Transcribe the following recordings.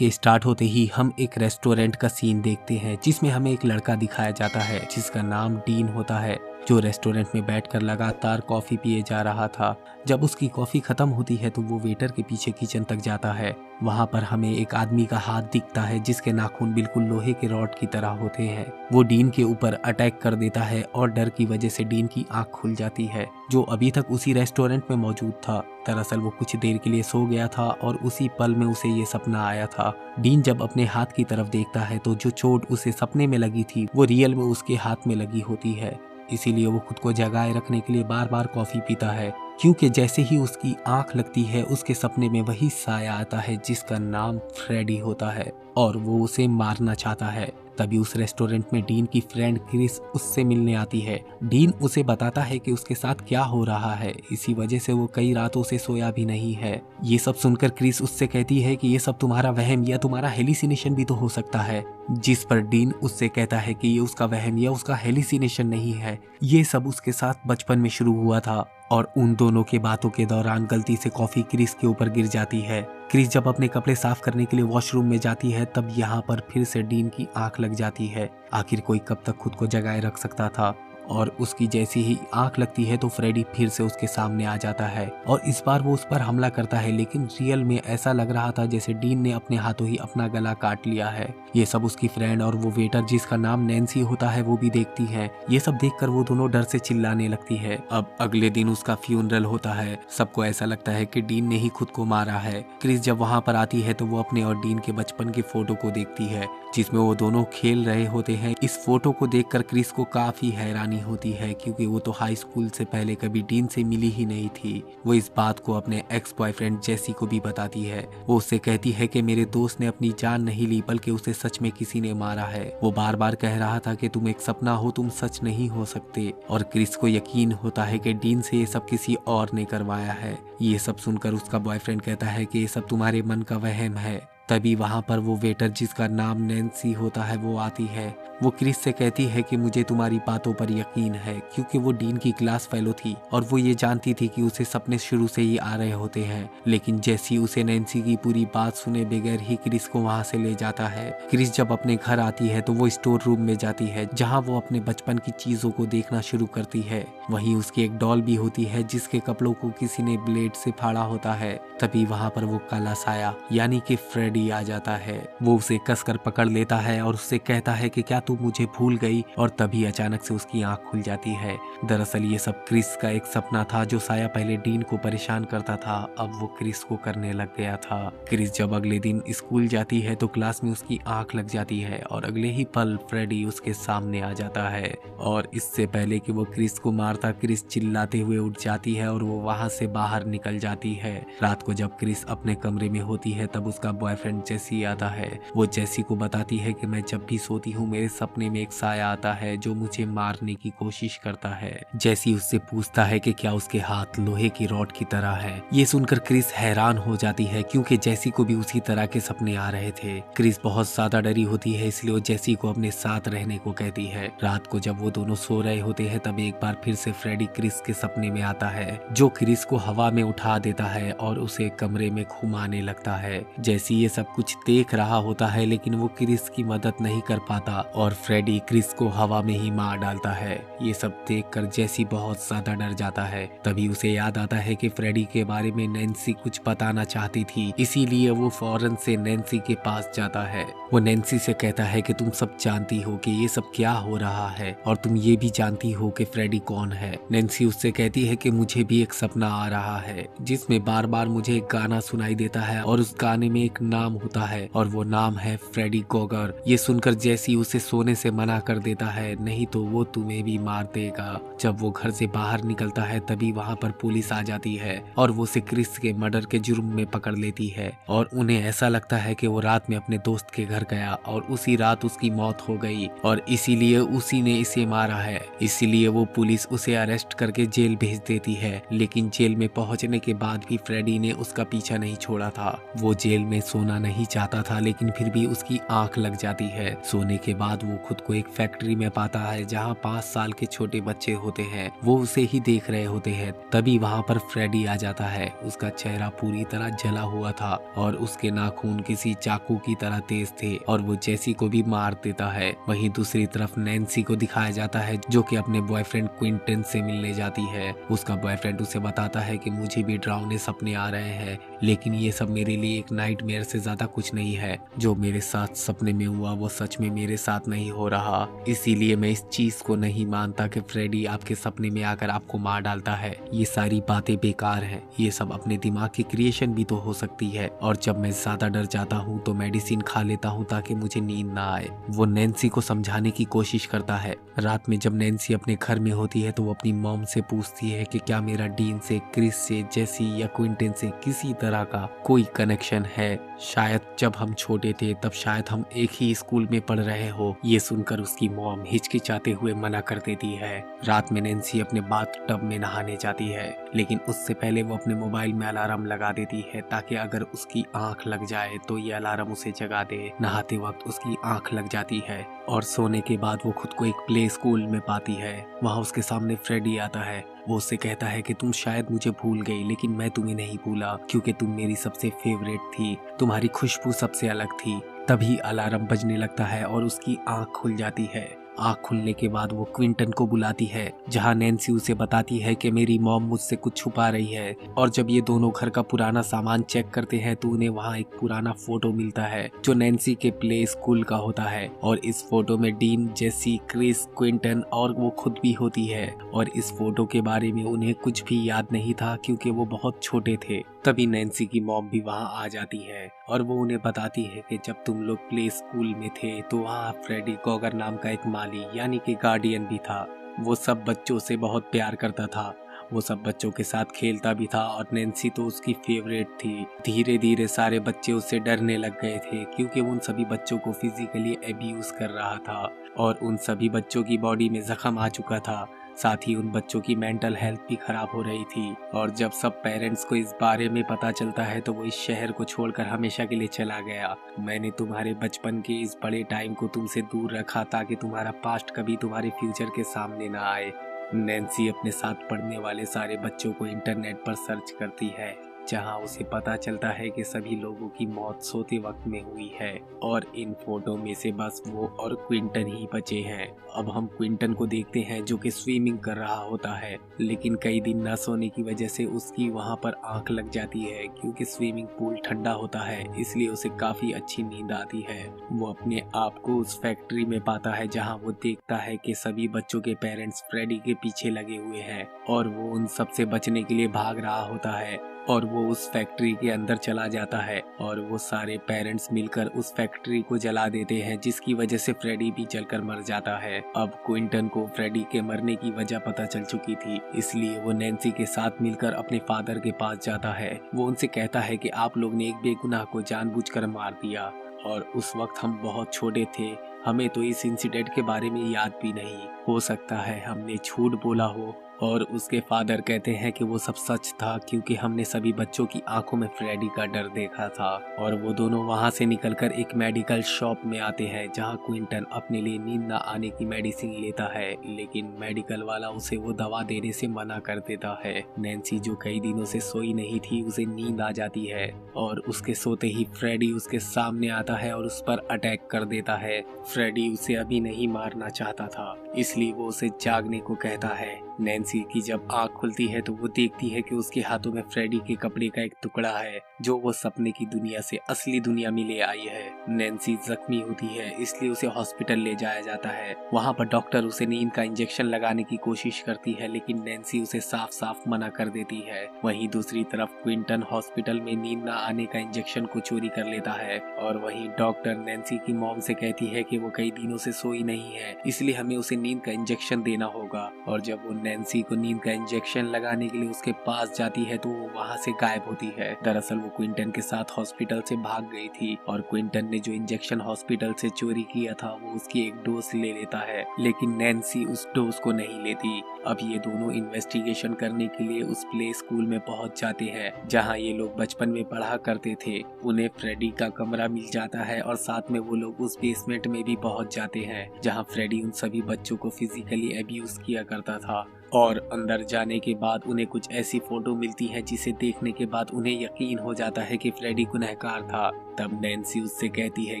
के स्टार्ट होते ही हम एक रेस्टोरेंट का सीन देखते हैं जिसमें हमें एक लड़का दिखाया जाता है जिसका नाम डीन होता है, जो रेस्टोरेंट में बैठकर लगातार कॉफी पिए जा रहा था। जब उसकी कॉफी खत्म होती है तो वो वेटर के पीछे किचन तक जाता है। वहाँ पर हमें एक आदमी का हाथ दिखता है जिसके नाखून बिल्कुल लोहे के रॉड की तरह होते हैं। वो डीन के ऊपर अटैक कर देता है और डर की वजह से डीन की आंख खुल जाती है, जो अभी तक उसी रेस्टोरेंट में मौजूद था। दरअसल वो कुछ देर के लिए सो गया था और उसी पल में उसे ये सपना आया था। डीन जब अपने हाथ की तरफ देखता है तो जो चोट उसे सपने में लगी थी वो रियल में उसके हाथ में लगी होती है। इसीलिए वो खुद को जगाए रखने के लिए बार बार कॉफी पीता है, क्योंकि जैसे ही उसकी आंख लगती है उसके सपने में वही साया आता है जिसका नाम फ्रेडी होता है और वो उसे मारना चाहता है। तभी उस रेस्टोरेंट में डीन की फ्रेंड क्रिस उससे मिलने आती है। डीन उसे बताता है कि उसके साथ क्या हो रहा है, इसी वजह से वो कई रातों से सोया भी नहीं है। ये सब सुनकर क्रिस उससे कहती है कि ये सब तुम्हारा वहम या तुम्हारा हेलिसिनेशन भी तो हो सकता है, जिस पर डीन उससे कहता है कि ये उसका वहम या उसका हेलिसिनेशन नहीं है, ये सब उसके साथ बचपन में शुरू हुआ था। और उन दोनों के बातों के दौरान गलती से कॉफी क्रिस के ऊपर गिर जाती है। क्रिस जब अपने कपड़े साफ करने के लिए वॉशरूम में जाती है तब यहाँ पर फिर से डीन की आंख लग जाती है। आखिर कोई कब तक खुद को जगाए रख सकता था, और उसकी जैसी ही आंख लगती है तो फ्रेडी फिर से उसके सामने आ जाता है और इस बार वो उस पर हमला करता है। लेकिन रियल में ऐसा लग रहा था जैसे डीन ने अपने हाथों ही अपना गला काट लिया है। ये सब उसकी फ्रेंड और वो वेटर जिसका नाम नैन्सी होता है वो भी देखती है। ये सब देखकर वो दोनों डर से चिल्लाने लगती है। अब अगले दिन उसका फ्यूनरल होता है। सबको ऐसा लगता है कि डीन ने ही खुद को मारा है। क्रिस जब वहाँ पर आती है तो वो अपने और डीन के बचपन की फोटो को देखती है जिसमें वो दोनों खेल रहे होते हैं। इस फोटो को देखकर क्रिस को काफी हैरानी होती है, क्योंकि वो तो हाई स्कूल से पहले कभी डीन से मिली ही नहीं थी। वो इस बात को अपने एक्स बॉयफ्रेंड जेसी को भी बताती है। वो उससे कहती है कि मेरे दोस्त ने अपनी जान नहीं ली बल्कि उसे सच में किसी ने मारा है। वो बार बार कह रहा था कि तुम एक सपना हो, तुम सच नहीं हो सकते। और क्रिस को यकीन होता है कि डीन से ये सब किसी और ने करवाया है। ये सब सुनकर उसका बॉयफ्रेंड कहता है कि ये सब तुम्हारे मन का वहम है। तभी वहाँ पर वो वेटर जिसका नाम नैन्सी होता है वो आती है। वो क्रिस से कहती है कि मुझे तुम्हारी बातों पर यकीन है, क्योंकि वो डीन की क्लास फेलो थी और वो ये जानती थी कि उसे सपने शुरू से ही आ रहे होते हैं। लेकिन जैसी उसे नैन्सी की पूरी बात सुने बगैर ही क्रिस को वहाँ से ले जाता है। क्रिस जब अपने घर आती है तो वो स्टोर रूम में जाती है जहाँ वो अपने बचपन की चीजों को देखना शुरू करती है। वहीं उसकी एक डॉल भी होती है जिसके कपड़ों को किसी ने ब्लेड से फाड़ा होता है। तभी वहाँ पर वो काला साया यानी कि फ्रेडी आ जाता है। वो उसे कसकर पकड़ लेता है और उससे कहता है कि क्या तू मुझे भूल गई, और तभी अचानक से उसकी आंख खुल जाती है। दरअसल ये सब क्रिस का एक सपना था। जो साया पहले डीन को परेशान करता था अब वो क्रिस को करने लग गया था। क्रिस जब अगले दिन स्कूल जाती है तो क्लास में उसकी आंख लग जाती है और अगले ही पल फ्रेडी उसके सामने आ जाता है। और इससे पहले कि वो क्रिस को मारता, क्रिस चिल्लाते हुए उठ जाती है और वो वहां से बाहर निकल जाती है। रात को जब क्रिस अपने कमरे में होती है तब उसका बॉयफ्रेंड जेसी आता है। वो जेसी को बताती है कि मैं जब भी सोती हूँ मेरे सपने में एक साया आता है जो मुझे मारने की कोशिश करता है। जेसी उससे पूछता है कि क्या उसके हाथ लोहे की रॉड की तरह है। ये सुनकर क्रिस हैरान हो जाती है, क्योंकि जेसी को भी उसी तरह के सपने आ रहे थे। क्रिस बहुत ज्यादा डरी होती है, इसलिए वो जेसी को अपने साथ रहने को कहती है। रात को जब वो दोनों सो रहे होते हैं तब एक बार फिर से फ्रेडी क्रिस के सपने में आता है, जो क्रिस को हवा में उठा देता है और उसे कमरे में घुमाने लगता है। जेसी ये सब कुछ देख रहा होता है लेकिन वो क्रिस की मदद नहीं कर पाता और फ्रेडी क्रिस को हवा में ही मार डालता है। ये सब देखकर जेसी बहुत ज्यादा डर जाता है। तभी उसे याद आता है कि फ्रेडी के बारे में नैन्सी कुछ बताना चाहती थी, इसीलिए वो फौरन से नैन्सी के पास जाता है। वो नैन्सी से कहता है कि तुम सब जानती हो कि ये सब क्या हो रहा है और तुम ये भी जानती हो कि फ्रेडी कौन है। नैन्सी उससे कहती है कि मुझे भी एक सपना आ रहा है जिसमें बार बार मुझे एक गाना सुनाई देता है और उस गाने में एक नाम होता है और वो नाम है फ्रेडी कोगर। ये सुनकर जेसी उसे सोने से मना कर देता है, नहीं तो वो तुम्हें भी मार देगा। जब वो घर से बाहर निकलता है तभी वहाँ पर पुलिस आ जाती है और वो उसे क्रिस के मर्डर के जुर्म में पकड़ लेती है और उन्हें ऐसा लगता है कि वो रात में अपने दोस्त के घर गया और उसी रात उसकी मौत हो गई और इसीलिए उसी ने इसे मारा है। इसीलिए वो पुलिस उसे अरेस्ट करके जेल भेज देती है। लेकिन जेल में पहुंचने के बाद भी फ्रेडी ने उसका पीछा नहीं छोड़ा था। वो जेल में सोना सोना नहीं चाहता था, लेकिन फिर भी उसकी आंख लग जाती है। सोने के बाद वो खुद को एक फैक्ट्री में पाता है जहाँ 5 साल के छोटे बच्चे होते हैं, वो उसे ही देख रहे होते हैं। तभी वहाँ पर फ्रेडी आ जाता है। उसका चेहरा पूरी तरह जला हुआ था और उसके नाखून किसी चाकू की तरह तेज थे और वो जेसी को भी मार देता है। वहीं दूसरी तरफ नैन्सी को दिखाया जाता है जो कि अपने बॉयफ्रेंड क्विंटन से मिलने जाती है। उसका बॉयफ्रेंड उसे बताता है कि मुझे भी डरावने सपने आ रहे हैं, लेकिन ये सब मेरे लिए एक नाइटमेयर से ज्यादा कुछ नहीं है। जो मेरे साथ सपने में हुआ वो सच में मेरे साथ नहीं हो रहा, इसीलिए मैं इस चीज को नहीं मानता कि फ्रेडी आपके सपने में आकर आपको मार डालता है। ये सारी बातें बेकार हैं, ये सब अपने दिमाग की क्रिएशन भी तो हो सकती है। और जब मैं ज्यादा डर जाता हूँ तो मेडिसिन खा लेता हूँ ताकि मुझे नींद ना आए। वो नैन्सी को समझाने की कोशिश करता है। रात में जब नैन्सी अपने घर में होती है तो वो अपनी मॉम से पूछती है कि क्या मेरा डीन से, क्रिस से, जेसी या क्विंटन से किसी तरह का कोई कनेक्शन है। शायद जब हम छोटे थे तब शायद हम एक ही स्कूल में पढ़ रहे हो। ये सुनकर उसकी मॉम हिचकिचाते हुए मना कर देती है। रात में नैन्सी अपने बाथ टब में नहाने जाती है, लेकिन उससे पहले वो अपने मोबाइल में अलार्म लगा देती है ताकि अगर उसकी आंख लग जाए तो ये अलार्म उसे जगा दे। नहाते वक्त उसकी आंख लग जाती है और सोने के बाद वो खुद को एक प्ले स्कूल में पाती है। वहाँ उसके सामने फ्रेडी आता है। वो उससे कहता है कि तुम शायद मुझे भूल गई, लेकिन मैं तुम्हें नहीं भूला क्योंकि तुम मेरी सबसे फेवरेट थी, तुम्हारी खुशबू सबसे अलग थी। तभी अलार्म बजने लगता है और उसकी आंख खुल जाती है। आंख खुलने के बाद वो क्विंटन को बुलाती है, जहां नैन्सी उसे बताती है कि मेरी मॉम मुझसे कुछ छुपा रही है। और जब ये दोनों घर का पुराना सामान चेक करते हैं तो उन्हें वहां एक पुराना फोटो मिलता है जो नैन्सी के प्ले स्कूल का होता है। और इस फोटो में डीन, जेसी, क्रिस, क्विंटन और वो खुद भी होती है। और इस फोटो के बारे में उन्हें कुछ भी याद नहीं था क्योंकि वो बहुत छोटे थे। तभी नैन्सी की मॉम भी वहां आ जाती है और वो उन्हें बताती है कि जब तुम लोग प्ले स्कूल में थे तो वहाँ फ्रेडी कॉगर नाम का एक माली यानी कि गार्डियन भी था। वो सब बच्चों से बहुत प्यार करता था, वो सब बच्चों के साथ खेलता भी था और नैन्सी तो उसकी फेवरेट थी। धीरे धीरे सारे बच्चे उससे डरने लग गए थे क्योंकि उन सभी बच्चों को फिजिकली अब्यूज कर रहा था और उन सभी बच्चों की बॉडी में जख्म आ चुका था। साथ ही उन बच्चों की मेंटल हेल्थ भी खराब हो रही थी। और जब सब पेरेंट्स को इस बारे में पता चलता है तो वो इस शहर को छोड़कर हमेशा के लिए चला गया। मैंने तुम्हारे बचपन के इस बड़े टाइम को तुमसे दूर रखा ताकि तुम्हारा पास्ट कभी तुम्हारे फ्यूचर के सामने ना आए। नैन्सी अपने साथ पढ़ने वाले सारे बच्चों को इंटरनेट पर सर्च करती है, जहां उसे पता चलता है कि सभी लोगों की मौत सोते वक्त में हुई है और इन फोटो में से बस वो और क्विंटन ही बचे हैं। अब हम क्विंटन को देखते हैं जो कि स्विमिंग कर रहा होता है, लेकिन कई दिन न सोने की वजह से उसकी वहां पर आंख लग जाती है क्योंकि स्विमिंग पूल ठंडा होता है, इसलिए उसे काफी अच्छी नींद आती है। वो अपने आप को उस फैक्ट्री में पाता है जहाँ वो देखता है कि सभी बच्चों के पेरेंट्स फ्रेडी के पीछे लगे हुए हैं और वो उन सबसे बचने के लिए भाग रहा होता है। और वो उस फैक्ट्री के अंदर चला जाता है और वो सारे पेरेंट्स मिलकर उस फैक्ट्री को जला देते हैं, जिसकी वजह से फ्रेडी भी जलकर मर जाता है। अब क्विंटन को फ्रेडी के मरने की वजह पता चल चुकी थी, इसलिए वो नैन्सी के साथ मिलकर अपने फादर के पास जाता है। वो उनसे कहता है कि आप लोग ने एक बेगुनाह को जानबूझकर मार दिया और उस वक्त हम बहुत छोटे थे, हमें तो इस इंसिडेंट के बारे में याद भी नहीं, हो सकता है हमने झूठ बोला हो। और उसके फादर कहते हैं कि वो सब सच था क्योंकि हमने सभी बच्चों की आंखों में फ्रेडी का डर देखा था। और वो दोनों वहां से निकलकर एक मेडिकल शॉप में आते हैं जहां क्विंटन अपने लिए नींद न आने की मेडिसिन लेता है, लेकिन मेडिकल वाला उसे वो दवा देने से मना कर देता है। नैन्सी जो कई दिनों से सोई नहीं थी उसे नींद आ जाती है और उसके सोते ही फ्रेडी उसके सामने आता है और उस पर अटैक कर देता है। फ्रेडी उसे अभी नहीं मारना चाहता था, इसलिए वो उसे जागने को कहता है। नैन्सी की जब आंख खुलती है तो वो देखती है कि उसके हाथों में फ्रेडी के कपड़े का एक टुकड़ा है जो वो सपने की दुनिया से असली दुनिया में ले आई है। नैन्सी जख्मी होती है इसलिए उसे हॉस्पिटल ले जाया जाता है। वहाँ पर डॉक्टर उसे नींद का इंजेक्शन लगाने की कोशिश करती है, लेकिन नैन्सी उसे साफ साफ मना कर देती है। वहीं दूसरी तरफ क्विंटन हॉस्पिटल में नींद न आने का इंजेक्शन को चोरी कर लेता है और वहीं डॉक्टर नैन्सी की मॉम से कहती है कि वो कई दिनों से सोई नहीं है, इसलिए हमें उसे नींद का इंजेक्शन देना होगा। और जब वो नैन्सी को नींद का इंजेक्शन लगाने के लिए उसके पास जाती है तो वो वहाँ से गायब होती है। दरअसल वो क्विंटन के साथ हॉस्पिटल से भाग गई थी और क्विंटन ने जो इंजेक्शन हॉस्पिटल से चोरी किया था वो उसकी एक डोज ले लेता है, लेकिन नैन्सी उस डोज को नहीं लेती। अब ये दोनों इन्वेस्टिगेशन करने के लिए उस प्ले स्कूल में पहुंच जाते हैं जहां ये लोग बचपन में पढ़ा करते थे। उन्हें फ्रेडी का कमरा मिल जाता है और साथ में वो लोग उस बेसमेंट में भी पहुंच जाते हैं जहां फ्रेडी उन सभी बच्चों को फिजिकली अब्यूज किया करता था। और अंदर जाने के बाद उन्हें कुछ ऐसी फोटो मिलती है जिसे देखने के बाद उन्हें यकीन हो जाता है कि फ्रेडी गुनहगार था। तब नैन्सी उससे कहती है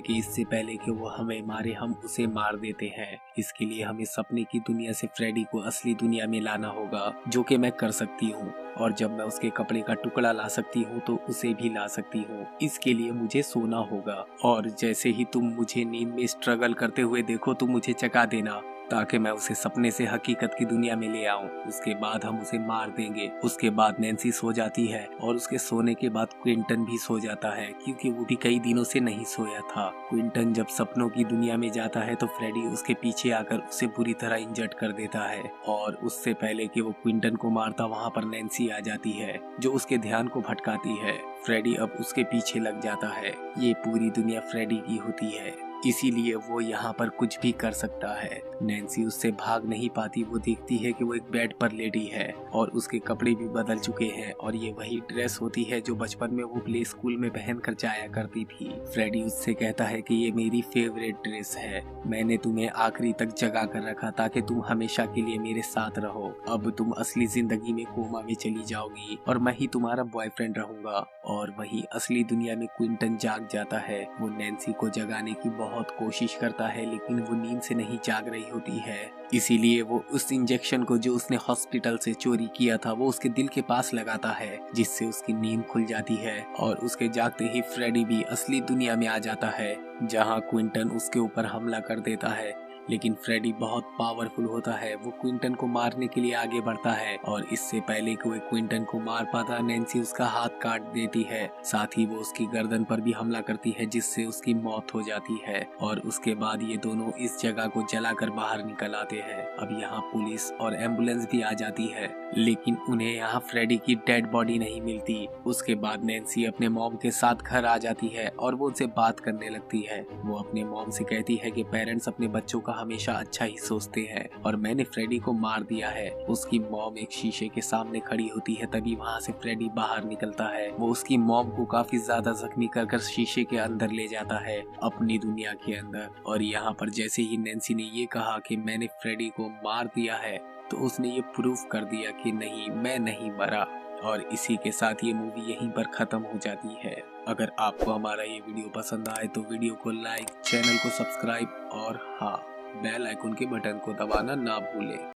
कि इससे पहले कि वो हमें मारे हम उसे मार देते हैं। इसके लिए हमें सपने की दुनिया से फ्रेडी को असली दुनिया में लाना होगा, जो कि मैं कर सकती हूँ। और जब मैं उसके कपड़े का टुकड़ा ला सकती हूँ तो उसे भी ला सकती हूँ। इसके लिए मुझे सोना होगा और जैसे ही तुम मुझे नींद में स्ट्रगल करते हुए देखो तो मुझे जगा देना ताकि मैं उसे सपने से हकीकत की दुनिया में ले आऊं। उसके बाद हम उसे मार देंगे। उसके बाद नैन्सी सो जाती है और उसके सोने के बाद क्विंटन भी सो जाता है क्योंकि वो भी कई दिनों से नहीं सोया था। क्विंटन जब सपनों की दुनिया में जाता है तो फ्रेडी उसके पीछे आकर उसे बुरी तरह इंजर्ड कर देता है और उससे पहले कि वो क्विंटन को मारता वहाँ पर नैन्सी आ जाती है जो उसके ध्यान को भटकाती है। फ्रेडी अब उसके पीछे लग जाता है। ये पूरी दुनिया फ्रेडी की होती है, इसीलिए वो यहाँ पर कुछ भी कर सकता है। नैन्सी उससे भाग नहीं पाती। वो देखती है कि वो एक बेड पर लेटी है और उसके कपड़े भी बदल चुके हैं और ये वही ड्रेस होती है जो बचपन में वो प्ले स्कूल में पहन कर जाया करती थी। फ्रेडी उससे कहता है कि ये मेरी फेवरेट ड्रेस है, मैंने तुम्हें आखिरी तक जगा कर रखा ताकि तुम हमेशा के लिए मेरे साथ रहो। अब तुम असली जिंदगी में कोमा में चली जाओगी और मैं ही तुम्हारा बॉयफ्रेंड रहूंगा। और वही असली दुनिया में क्विंटन जाग जाता है। वो नैन्सी को जगाने की बहुत कोशिश करता है लेकिन वो नींद से नहीं जाग रही होती है, इसीलिए वो उस इंजेक्शन को जो उसने हॉस्पिटल से चोरी किया था वो उसके दिल के पास लगाता है जिससे उसकी नींद खुल जाती है। और उसके जागते ही फ्रेडी भी असली दुनिया में आ जाता है जहां क्विंटन उसके ऊपर हमला कर देता है। लेकिन फ्रेडी बहुत पावरफुल होता है। वो क्विंटन को मारने के लिए आगे बढ़ता है और इससे पहले कि वो क्विंटन को मार पाता नैन्सी उसका हाथ काट देती है। साथ ही वो उसकी गर्दन पर भी हमला करती है जिससे उसकी मौत हो जाती है। और उसके बाद ये दोनों इस जगह को जलाकर बाहर निकल आते हैं। अब यहाँ पुलिस और एम्बुलेंस भी आ जाती है लेकिन उन्हें यहाँ फ्रेडी की डेड बॉडी नहीं मिलती। उसके बाद नैन्सी अपने मॉम के साथ घर आ जाती है और वो उनसे बात करने लगती है। वो अपने मॉम से कहती है कि पेरेंट्स अपने बच्चों का हमेशा अच्छा ही सोचते हैं और मैंने फ्रेडी को मार दिया है। उसकी मॉम एक शीशे के सामने खड़ी होती है, तभी वहाँ से फ्रेडी बाहर निकलता है। वो उसकी मॉम को काफी ज्यादा जख्मी कर शीशे के अंदर ले जाता है अपनी दुनिया के अंदर। और यहाँ पर जैसे ही नैन्सी ने ये कहा कि मैंने फ्रेडी को मार दिया है तो उसने ये प्रूफ कर दिया कि नहीं, मैं नहीं मरा। और इसी के साथ ये मूवी यहीं पर खत्म हो जाती है। अगर आपको हमारा ये वीडियो पसंद आए तो वीडियो को लाइक, चैनल को सब्सक्राइब और हाँ, बेल आइकन के बटन को दबाना ना भूलें।